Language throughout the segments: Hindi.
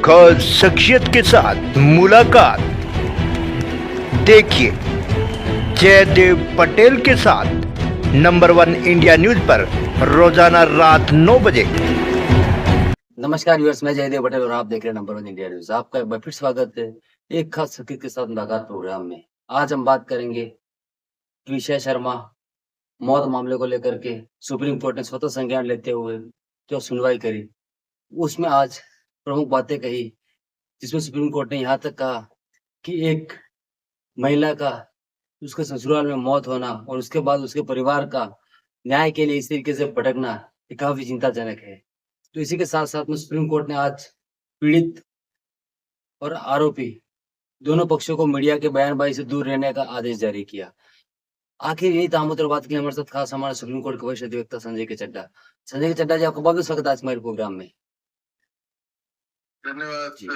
खास शख्सियत के साथ मुलाकात। देखिए जयदेव पटेल के साथ नंबर 1 इंडिया न्यूज पर रोजाना रात 9 बजे। नमस्कार व्यूअर्स, मैं जयदेव पटेल और आप देख रहे हैं नंबर 1 इंडिया न्यूज। आपका एक बार फिर स्वागत है एक खास शख्सियत के साथ मुलाकात प्रोग्राम में। आज हम बात करेंगे विजय शर्मा मौत मामले को लेकर के सुप्रीम कोर्ट ने स्वतः संज्ञान लेते हुए जो सुनवाई करी, उसमें आज प्रमुख बातें कही, जिसमें सुप्रीम कोर्ट ने यहाँ तक कहा कि एक महिला का उसके ससुराल में मौत होना और उसके बाद उसके परिवार का न्याय के लिए इस तरीके से भटकना ये काफी चिंताजनक है। तो इसी के साथ-साथ में सुप्रीम कोर्ट ने आज पीड़ित और आरोपी दोनों पक्षों को मीडिया के बयानबाजी से दूर रहने का आदेश जारी किया। आखिर यही तामुतर बात के लिए हमारे साथ खास हमारे सुप्रीम कोर्ट के वरिष्ठ अधिवक्ता संजय के चड्ढा। संजय के चड्ढा जी, आपका बहुत-बहुत स्वागत है आज हमारे प्रोग्राम में। धन्यवाद। जी।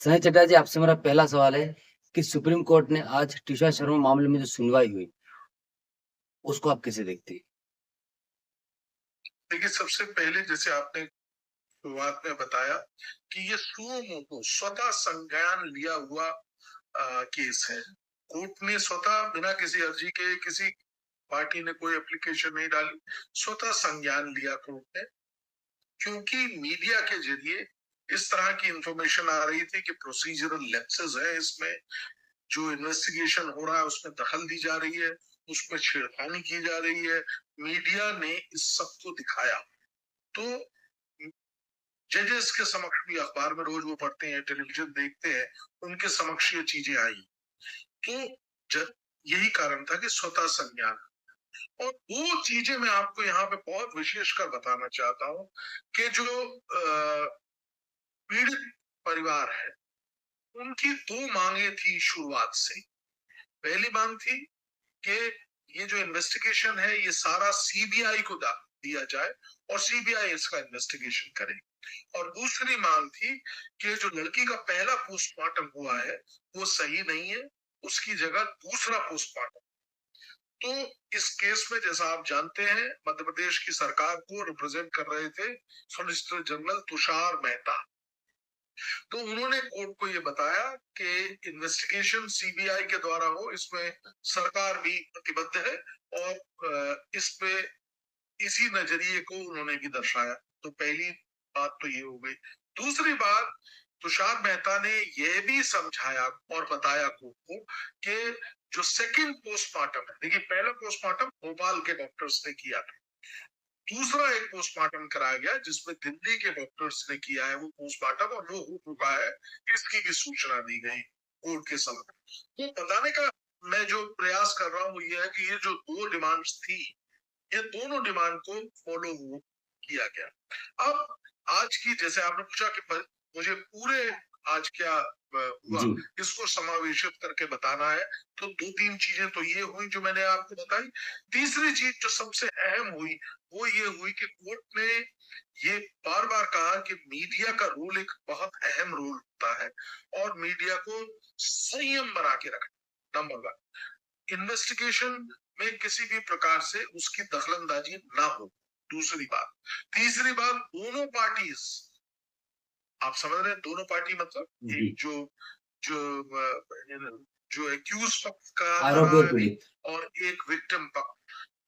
संजय चड्ढा जी, आपसे मेरा पहला सवाल है कि सुप्रीम कोर्ट ने आज टिशा शर्मा मामले में जो सुनवाई हुई, उसको आप कैसे देखते हैं? देखिए, सबसे पहले जैसे आपने शुरुआत में बताया कि ये सुमोटो स्वतः संज्ञान लिया हुआ केस है। कोर्ट ने स्वतः बिना किसी अर्जी के, किसी पार्टी ने कोई एप्लीकेशन नहीं डाली, स्वतः संज्ञान लिया कोर्ट ने, क्योंकि मीडिया के जरिए इस तरह की इंफॉर्मेशन आ रही थी कि प्रोसीजरल लैप्सेस है, इसमें जो इन्वेस्टिगेशन हो रहा है उसमें दखल दी जा रही है, उसमें छेड़खानी की जा रही है। मीडिया ने इस सब को दिखाया, तो जजेस के समक्ष भी, अखबार में रोज वो पढ़ते हैं, टेलीविजन देखते हैं, उनके समक्ष ये चीजें आई। तो यही कारण था कि स्वतः संज्ञान। और वो चीजें मैं आपको यहाँ पे बहुत विशेष कर बताना चाहता हूँ कि जो पीड़ित परिवार है, उनकी दो मांगे थी शुरुआत से। पहली मांग थी कि ये जो इन्वेस्टिगेशन है ये सारा सीबीआई को दिया जाए और सीबीआई इसका इन्वेस्टिगेशन करे। और दूसरी मांग थी कि जो लड़की का पहला पोस्टमार्टम हुआ है वो सही नहीं है, उसकी जगह दूसरा पोस्टमार्टम। तो इस केस में, जैसा आप जानते हैं, मध्य प्रदेश की सरकार को रिप्रेजेंट कर रहे थे सॉलिसिटर जनरल तुषार मेहता। तो उन्होंने कोर्ट को ये बताया कि इन्वेस्टिगेशन सीबीआई के द्वारा हो, इसमें सरकार भी प्रतिबद्ध है, और इस पे इसी नजरिए को उन्होंने भी दर्शाया। तो पहली बात तो ये हो गई। दूसरी बात, तुषार मेहता ने यह भी समझाया और बताया कोर्ट को कि जो सेकंड पोस्टमार्टम है, देखिए पहला पोस्टमार्टम भोपाल के डॉक्टर्स ने किया था, दूसरा एक पोस्टमार्टम कराया गया जिसमें दिल्ली के डॉक्टर्स ने किया है वो पोस्टमार्टम, और वो हो चुका है, इसकी भी सूचना दी गई कोर्ट के समक्ष। तो बताने का मैं जो प्रयास कर रहा हूँ वो ये है कि ये जो दो डिमांड्स थी, ये दोनों डिमांड को फॉलो किया गया। अब आज की, जैसे आपने पूछा कि मुझे पूरे आज क्या हुआ, इसको समावेशित करके बताना है, तो दो तीन चीजें तो ये हुई जो मैंने आपको बताई। तीसरी चीज जो सबसे अहम हुई वो ये हुई कि कोर्ट ने ये बार बार कहा कि मीडिया का रोल एक बहुत अहम रोल होता है और मीडिया को संयम बना के रखना। नंबर 1, इन्वेस्टिगेशन में किसी भी प्रकार से उसकी दखलंदाजी ना हो। दूसरी बात, तीसरी बात, दोनों पार्टीज, आप समझ रहे हैं, दोनों पार्टी मतलब एक जो एक्यूज पक्ष का आरोपी और एक विक्टिम पक्ष,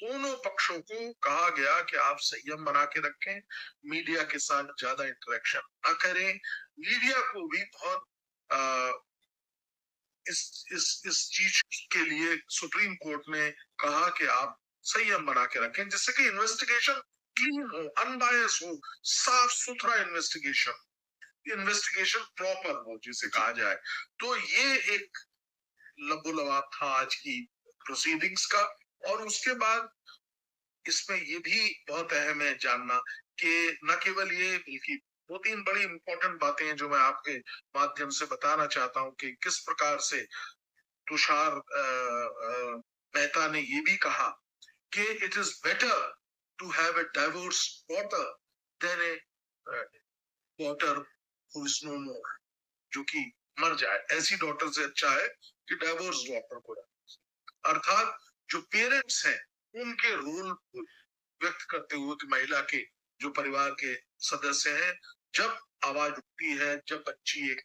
दोनों पक्षों को कहा गया कि आप संयम बना के रखें, मीडिया के साथ ज्यादा इंटरेक्शन न करें। मीडिया को भी बहुत इस चीज के लिए सुप्रीम कोर्ट ने कहा कि आप संयम बना के रखें, जिससे कि इन्वेस्टिगेशन क्लीन हो, अनबायस हो, साफ सुथरा इन्वेस्टिगेशन प्रॉपर हो, जिसे कहा जाए। तो ये एक लबोलवाब था आज की प्रोसीडिंग्स का। और उसके बाद इसमें ये भी बहुत अहम है जानना कि न केवल ये, बल्कि दो तीन बड़ी इंपॉर्टेंट बातें हैं जो मैं आपके माध्यम से बताना चाहता हूं कि किस प्रकार से तुषार मेहता ने ये भी कहा कि it is better to have a divorce daughter than a daughter who is no more, जो कि मर जाए। ऐसी डॉटर से अच्छा है कि डाइवोर्स डॉटर को। अर्थात जो पेरेंट्स हैं उनके रोल को व्यक्त करते हुए कि महिला के जो परिवार के सदस्य हैं, जब आवाज उठती है, जब बच्ची एक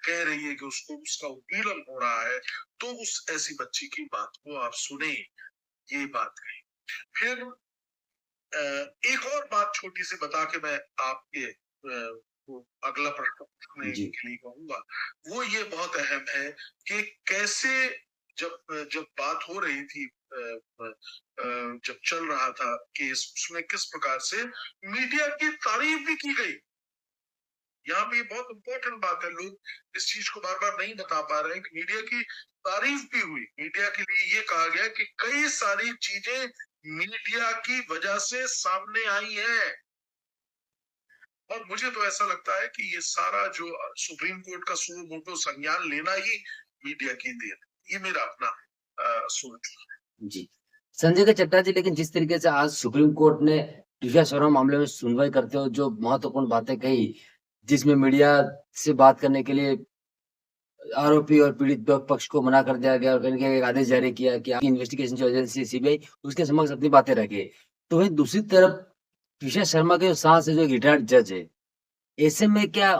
कह रही है कि उसको उसका उत्पीड़न हो रहा है, तो उस ऐसी बच्ची की बात को आप सुने, ये बात कही। फिर एक और बात छोटी सी बता के मैं आपके वो अगला प्रश्न पूछने जी के लिए कहूंगा। वो ये बहुत अहम है कि कैसे जब जब बात हो रही थी, जब चल रहा था केस, उसमें किस प्रकार से मीडिया की तारीफ भी की गई। यहाँ पे ये बहुत इंपॉर्टेंट बात है, लोग इस चीज को बार बार नहीं बता पा रहे हैं कि मीडिया की तारीफ भी हुई। मीडिया के लिए ये कहा गया कि कई सारी चीजें मीडिया की वजह से सामने आई है। और मुझे तो ऐसा लगता है कि ये सारा जो सुप्रीम कोर्ट का सुओ मोटो संज्ञान लेना ही मीडिया की देन, ये मेरा अपना सोच। जी संजय के चड्डा जी, लेकिन जिस तरीके से आज सुप्रीम कोर्ट ने दिव्या शर्मा मामले में सुनवाई करते हुए जो महत्वपूर्ण बातें कही, जिसमें मीडिया से बात करने के लिए आरोपी और पीड़ित पक्ष को मना कर दिया गया और कहीं न कहीं एक आदेश जारी किया कि आपकी इन्वेस्टिगेशन जो एजेंसी सीबीआई उसके समक्ष अपनी बातें रखे। तो वहीं दूसरी तरफ तुषार शर्मा के जो सास है, जो एक रिटायर्ड जज है, ऐसे में क्या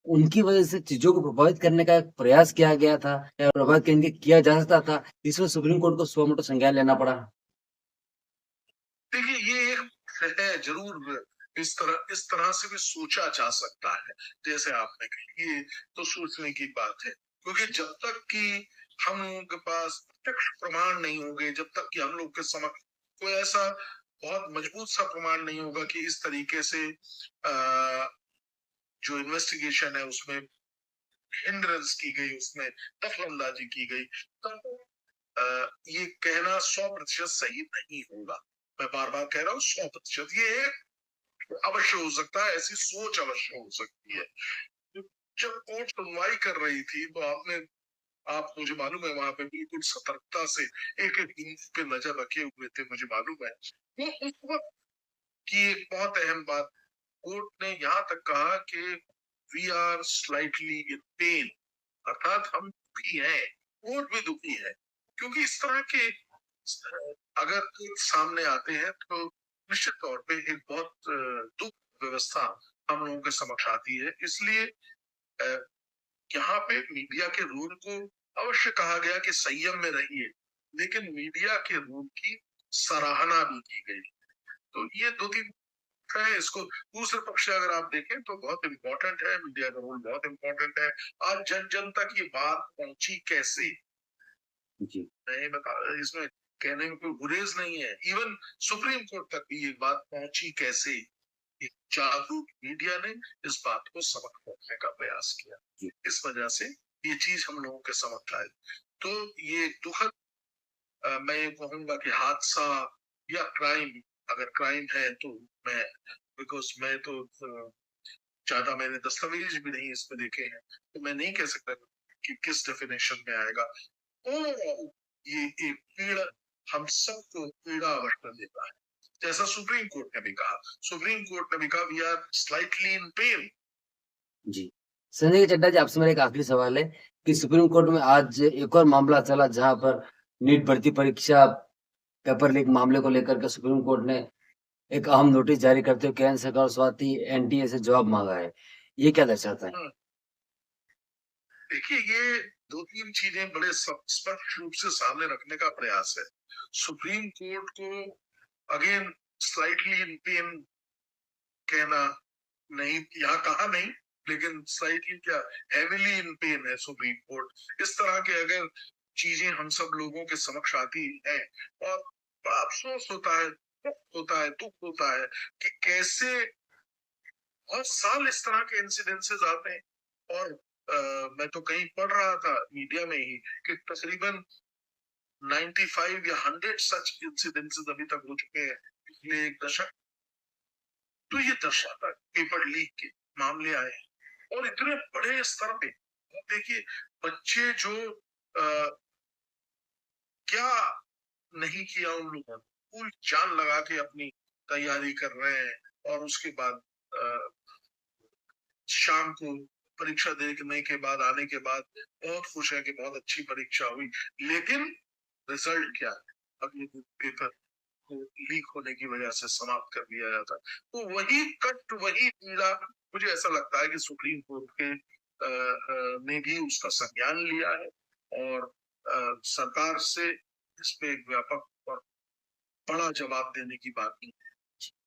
उनकी वजह से चीज़ों को प्रभावित करने का एक प्रयास किया गया था या प्रभावित कहीं किया जा सकता था, इसमें सुप्रीम कोर्ट को सुओ मोटो संज्ञान लेना पड़ा? देखिए, ये एक है जरूर, इस तरह से भी सोचा जा सकता है, जैसे आपने कही, ये तो सोचने की बात है। क्योंकि जब तक कि हम लोगों के पास प्रत्यक्ष प्रमाण नहीं होंगे, जब तक कि हम लोग के समक्ष कोई ऐसा बहुत मजबूत सा प्रमाण नहीं होगा कि इस तरीके से जो इन्वेस्टिगेशन है उसमें हिंड्रेंस की गई, उसमें दखलंदाजी की गई, तो ये कहना 100% सही नहीं होगा। मैं बार बार कह रहा हूँ 100%, ये अवश्य हो सकता है, ऐसी सोच अवश्य हो सकती है। जब कोर्ट सुनवाई कर रही थी तो आप मुझे मालूम है वहां पे बिल्कुल सतर्कता से एक एक दिन पे नजर रखे हुए थे, मुझे मालूम है। तो उस वक्त की एक बहुत अहम बात, कोर्ट ने यहाँ तक कहा कि we are slightly in pain, अर्थात हम दुखी हैं, कोर्ट भी दुखी है। क्योंकि इस तरह के अगर सामने आते हैं तो निश्चित तौर पे एक बहुत दुख व्यवस्था हम लोगों के समक्ष आती है। इसलिए यहाँ पे मीडिया के रोल को अवश्य कहा गया कि संयम में रहिए, लेकिन मीडिया के रोल की सराहना भी की गई। तो ये दो तीन है। इसको दूसरे पक्ष से अगर आप देखें तो बहुत इम्पोर्टेंट है, मीडिया का रोल बहुत इम्पोर्टेंट है। आज जन जन तक ये बात पहुंची कैसे, जी मैं बता, इसमें कहने में कोई गुरेज नहीं है। इवन सुप्रीम कोर्ट तक भी ये बात पहुंची कैसे, एक जागरूक मीडिया ने इस बात को समक्ष रखने का प्रयास किया, इस वजह से ये चीज हम लोगों के समक्ष आई। तो ये दुखद, मैं ये कहूंगा कि हादसा या क्राइम, अगर क्राइम है तो मैं, बिकॉज मैं तो ज्यादा मैंने दस्तावेज भी नहीं इसमें देखे हैं, तो मैं नहीं कह सकता कि किस डेफिनेशन में आएगा। ओवरऑल ये एक पीड़ा, हम सबको पीड़ा अवश्य देता है, जैसा सुप्रीम कोर्ट ने भी कहा। सुप्रीम कोर्ट ने भी कहा we are slightly in pain. जी संजय चड्डा जी, आपसे मेरा एक आखिरी सवाल है कि सुप्रीम कोर्ट में आज एक और मामला चला जहां पर नीट भर्ती परीक्षा पेपर लीक मामले को लेकर के सुप्रीम कोर्ट ने एक अहम नोटिस जारी करते हुए केंद्र सरकार और स्वाति एनटीए से जवाब मांगा है। ये क्या दर्शाता है? देखिए, ये दो तीन चीजें बड़े स्पष्ट रूप से सामने रखने का प्रयास है। सुप्रीम कोर्ट को अगेन स्लाइटली इन पेन कहना नहीं, यहाँ कहा नहीं, लेकिन स्लाइटली क्या, हेविली इन पेन है सुप्रीम कोर्ट। इस तरह के अगर चीजें हम सब लोगों के समक्ष आती है और अफसोस होता है, दुख होता है कि कैसे हर साल इस तरह के इंसिडेंसेस आते हैं। और मैं तो कहीं पढ़ रहा था मीडिया में ही कि तकरीबन 95 या 100 सच इंसिडेंसेस अभी तक हो चुके हैं पिछले एक दशक। तो ये दर्शाता है पेपर लीक के मामले आए हैं और इतने बड़े स्तर पे। देखिए, बच्चे जो क्या नहीं किया उन लोगों ने, पूरी जान लगा के अपनी तैयारी कर रहे हैं और उसके बाद शाम को परीक्षा देने के बाद आने के बाद बहुत खुश है कि बहुत अच्छी परीक्षा हुई, लेकिन रिजल्ट क्या है, अब ये पेपर को लीक होने की वजह से समाप्त कर दिया जाता। तो वही कष्ट, वही पीड़ा, मुझे ऐसा लगता है कि सुप्रीम कोर्ट के ने भी उसका संज्ञान लिया है और सरकार से इस पे एक व्यापक और बड़ा जवाब देने की बात की है।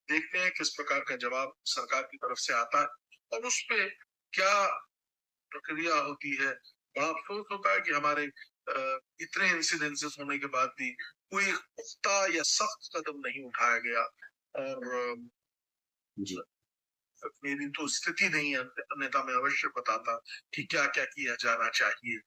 देखते हैं किस प्रकार का जवाब सरकार की तरफ से आता है और उस पे क्या प्रक्रिया होती है। बड़ा अफसोस होता है कि हमारे इतने इंसिडेंसेस होने के बाद भी कोई पुख्ता या सख्त कदम नहीं उठाया गया और जी मेरी तो स्थिति नहीं है, अन्यथा मैं अवश्य बताता कि क्या क्या किया जाना चाहिए।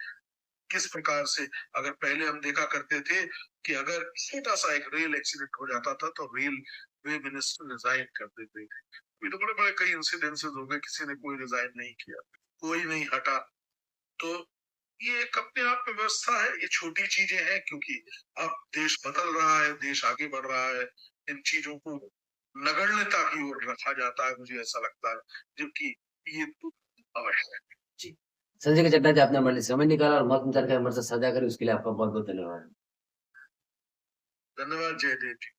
किस प्रकार से, अगर पहले हम देखा करते थे कि अगर छोटा सा एक रेल एक्सीडेंट हो जाता था तो रेलवे मिनिस्टर रिजाइन कर देते थे। ये तो बड़े बड़े कई इंसिडेंसेस हो गए, किसी ने कोई रिजाइन नहीं किया, कोई नहीं हटा। तो ये एक अपने आप में व्यवस्था है, ये छोटी चीजें हैं क्योंकि अब देश बदल रहा है, देश आगे बढ़ रहा है, इन चीजों को नगण्यता की ओर रखा जाता है, मुझे ऐसा लगता है, जबकि ये तो अवश्य है। जी संजय के चड्डा जी, आपने हमारे लिए समय निकाला और महत्वपूर्ण जानकारी हमारे साथ साझा करी, उसके लिए आपका बहुत बहुत धन्यवाद। धन्यवाद जयदेव जी।